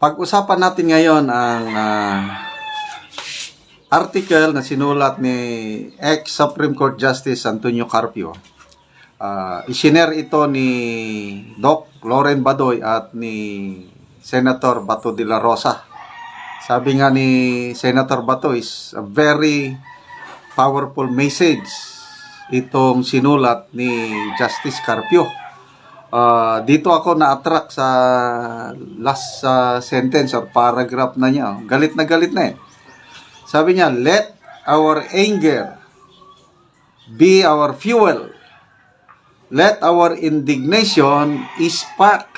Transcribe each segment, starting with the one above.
Pag-usapan natin ngayon ang article na sinulat ni ex-Supreme Court Justice Antonio Carpio. Isinare ito ni Doc Loren Badoy at ni Senator Bato de la Rosa. Sabi nga ni Senator Bato is a very powerful message itong sinulat ni Justice Carpio. Dito ako na-attract sa last sentence or paragraph na niya. Galit na eh. Sabi niya, let our anger be our fuel. Let our indignation spark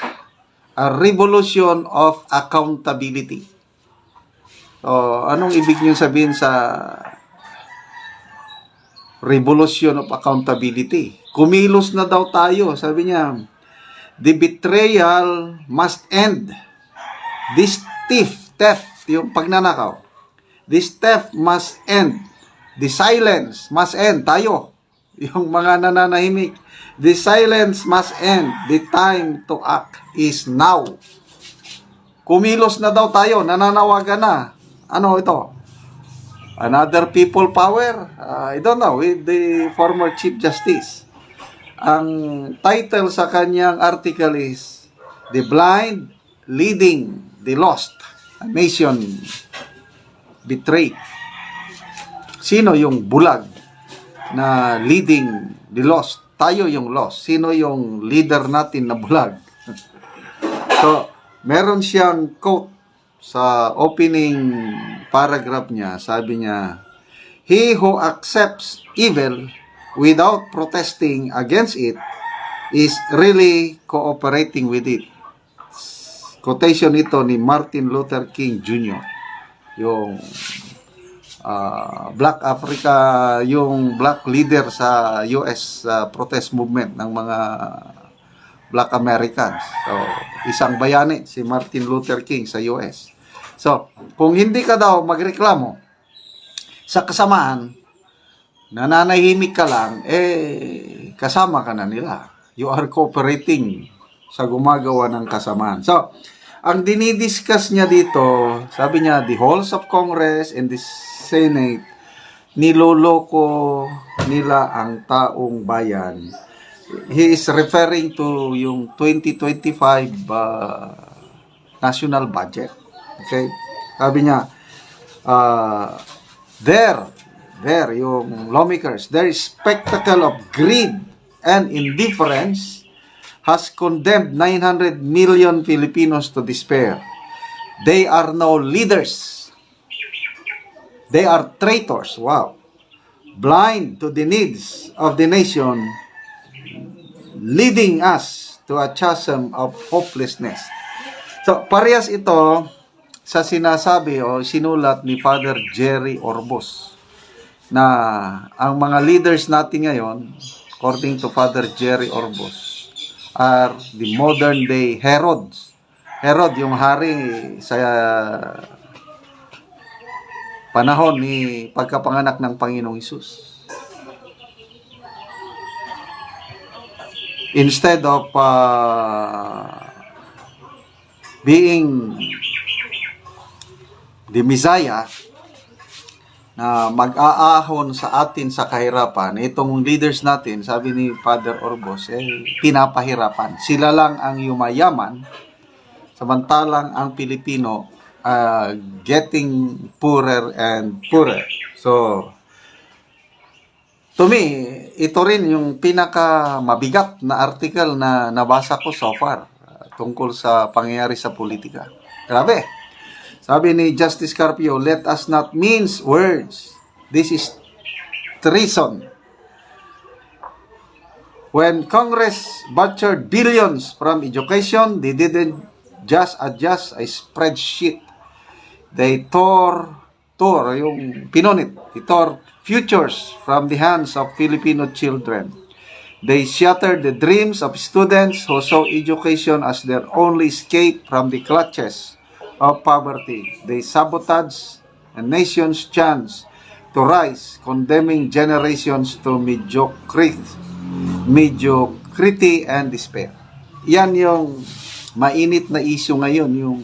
a revolution of accountability. So, anong ibig niyo sabihin sa revolution of accountability? Kumilos na daw tayo. Sabi niya, the betrayal must end. This theft, yung pagnanakaw. This theft must end. The silence must end. Tayo, yung mga nananahimik. The silence must end. The time to act is now. Kumilos na daw tayo. Nananawagan na. Ano ito? Another people power? I don't know. With the former Chief Justice. Ang title sa kanyang article is The Blind Leading the Lost, a Nation Betrayed. Sino yung bulag na leading the lost? Tayo yung lost. Sino yung leader natin na bulag? So, meron siyang quote sa opening paragraph niya. Sabi niya, he who accepts evil without protesting against it is really cooperating with it. Quotation ito ni Martin Luther King Jr. Yung Black Africa, yung black leader sa US protest movement ng mga Black Americans. So, isang bayani si Martin Luther King sa US. So, kung hindi ka daw magreklamo sa kasamaan, nananahimik ka lang, kasama ka na nila. You are cooperating sa gumagawa ng kasamaan. So, ang dinidiscuss niya dito, sabi niya, the halls of Congress and the Senate, niloloko nila ang taong bayan. He is referring to yung 2025 national budget. Okay? Sabi niya, there, yung lawmakers, their spectacle of greed and indifference has condemned 900 million Filipinos to despair. They are no leaders. They are traitors. Wow. Blind to the needs of the nation, leading us to a chasm of hopelessness. So, parehas ito sa sinasabi o sinulat ni Father Jerry Orbos na ang mga leaders natin ngayon, according to Father Jerry Orbos, are the modern day Herods. Herod, yung hari sa panahon ni pagkapanganak ng Panginoong Hesus. Instead of being the Messiah, na mag-aahon sa atin sa kahirapan, itong leaders natin, sabi ni Father Orbos, pinapahirapan. Sila lang ang yumayaman, samantalang ang Pilipino getting poorer and poorer. So, to me, ito rin yung pinaka mabigat na article na nabasa ko so far tungkol sa pangyayari sa politika. Grabe. Sabi ni Justice Carpio, let us not mince words. This is treason. When Congress butchered billions from education, they didn't just adjust a spreadsheet. They tore yung pinunit. They tore futures from the hands of Filipino children. They shattered the dreams of students who saw education as their only escape from the clutches of poverty. They sabotage a nation's chance to rise, condemning generations to mediocrity and despair. Yan yung mainit na issue ngayon, yung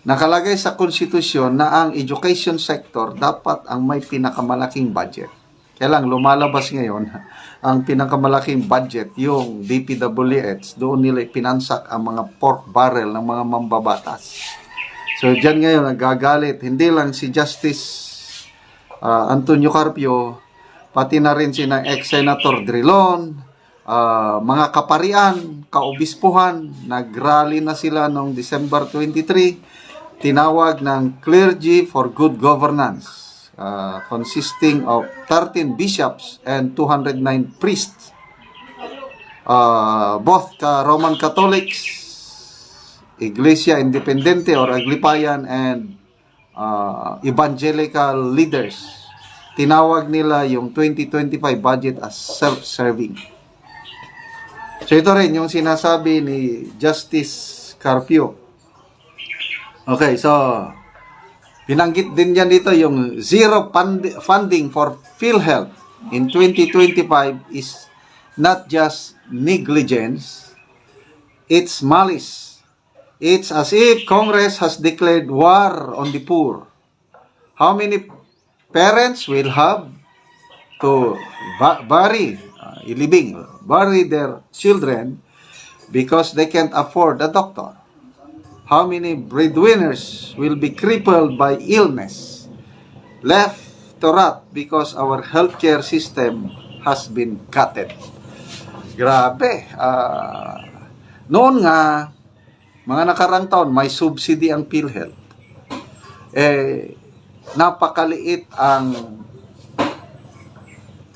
Nakalagay sa konstitusyon na ang education sector dapat ang may pinakamalaking budget. Kaya lang, lumalabas ngayon, ang pinakamalaking budget, yung DPWH, doon nila pinansak ang mga pork barrel ng mga mambabatas. So, dyan ngayon, nagagalit. Hindi lang si Justice Antonio Carpio, pati na rin sina ex-senator Drilon, mga kaparian, kaobispuhan, nagrally na sila noong December 23, tinawag ng Clergy for Good Governance, consisting of 13 bishops and 209 priests, both Roman Catholics, Iglesia Independente or Aglipayan, and evangelical leaders. Tinawag nila yung 2025 budget as self-serving. So ito rin yung sinasabi ni Justice Carpio. Okay, so binanggit din yan dito yung zero funding for PhilHealth in 2025 is not just negligence, it's malice. It's as if Congress has declared war on the poor. How many parents will have to bury their children because they can't afford a doctor? How many breadwinners will be crippled by illness, left to rot because our healthcare system has been gutted? Grabe. Noon nga, mga nakarang taon, may subsidy ang PhilHealth. Napakaliit ang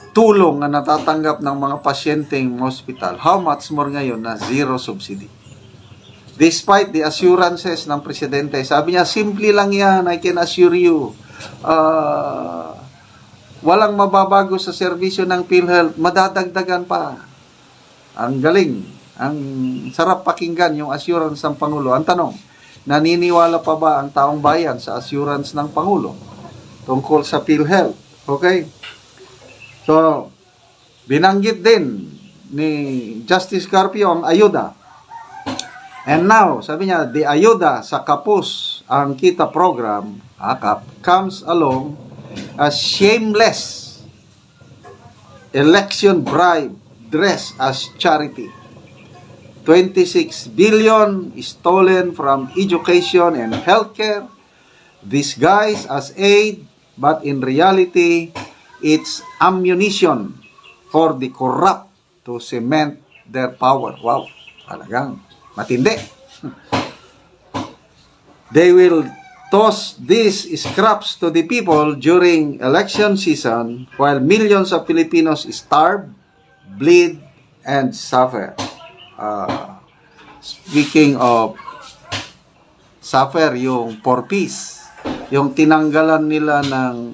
tulong na natatanggap ng mga pasyenteng hospital. How much more ngayon na zero subsidy? Despite the assurances ng presidente, sabi niya, simple lang yan, I can assure you. Walang mababago sa serbisyo ng PhilHealth, madadagdagan pa. Ang galing, ang sarap pakinggan yung assurance ng Pangulo. Ang tanong, naniniwala pa ba ang taong bayan sa assurance ng Pangulo tungkol sa PhilHealth? Okay? So, binanggit din ni Justice Carpio ang ayuda. And now, sabi niya, the ayuda sa Kapus ang Kita program, AKAP, comes along as shameless election bribe dressed as charity. 26 billion stolen from education and healthcare, disguised as aid, but in reality, it's ammunition for the corrupt to cement their power. Wow, talagang matindi. They will toss these scraps to the people during election season while millions of Filipinos starve, bleed, and suffer. Speaking of suffer, yung 4 piece, yung tinanggalan nila ng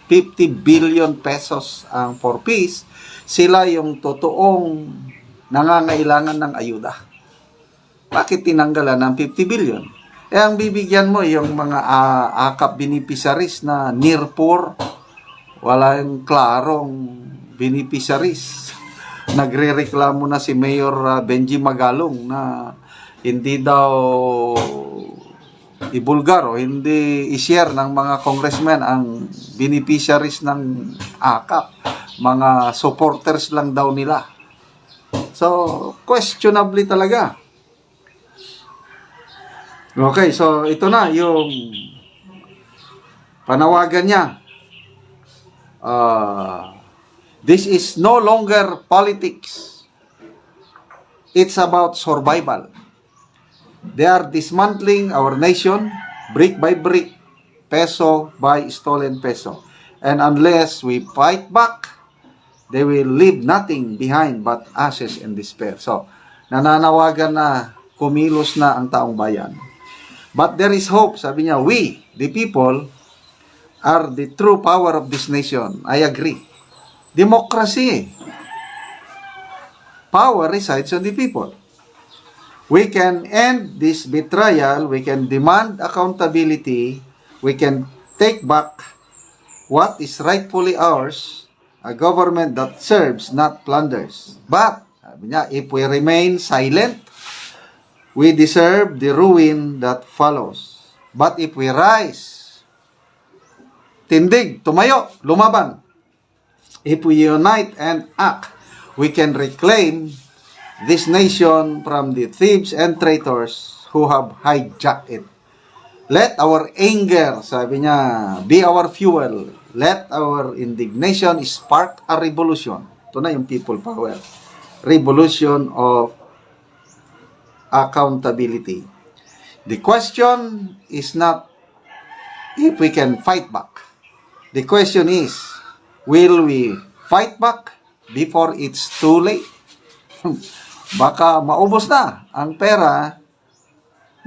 50 billion pesos ang 4 piece, sila yung totoong nangangailangan ng ayuda. Bakit tinanggalan ng 50 billion? Ang bibigyan mo yung mga AKAP beneficiaries na near poor, walang klarong beneficiaries. Nagrereklamo na si Mayor Benji Magalong na hindi daw ibulgar o hindi i-share ng mga congressmen ang beneficiaries ng AKAP. Mga supporters lang daw nila. So, questionably talaga. Okay, so ito na yung panawagan niya. This is no longer politics. It's about survival. They are dismantling our nation brick by brick, peso by stolen peso. And unless we fight back, they will leave nothing behind but ashes and despair. So, nananawagan na kumilos na ang taong bayan. But there is hope. Sabi niya, we, the people, are the true power of this nation. I agree. Democracy. Power resides on the people. We can end this betrayal. We can demand accountability. We can take back what is rightfully ours. A government that serves, not plunders. But, sabi niya, if we remain silent, we deserve the ruin that follows. But if we rise, tindig, tumayo, lumaban, if we unite and act, we can reclaim this nation from the thieves and traitors who have hijacked it. Let our anger, sabi niya, be our fuel. Let our indignation spark a revolution. Ito na yung people power. Revolution of accountability. The question is not if we can fight back. The question is, will we fight back before it's too late? Baka maubos na ang pera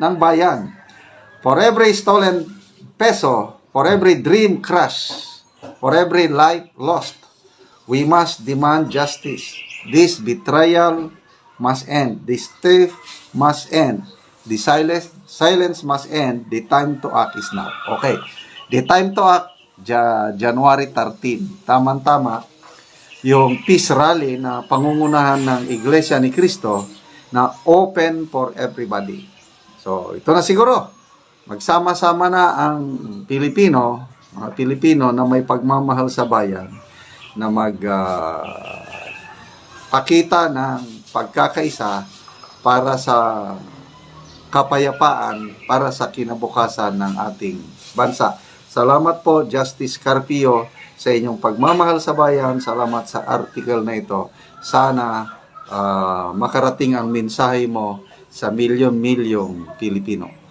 ng bayan. For every stolen peso, for every dream crushed, for every life lost, we must demand justice. This betrayal must end. This theft must end. The silence must end. The time to act is now. Okay. The time to act, January 13. Tama-tama, yung peace rally na pangungunahan ng Iglesia ni Cristo na open for everybody. So, ito na siguro. Magsama-sama na ang Pilipino, mga Pilipino na may pagmamahal sa bayan, na pakita ng pagkakaisa para sa kapayapaan, para sa kinabukasan ng ating bansa. Salamat po, Justice Carpio, sa inyong pagmamahal sa bayan. Salamat sa article na ito. Sana makarating ang mensahe mo sa milyon-milyong Pilipino.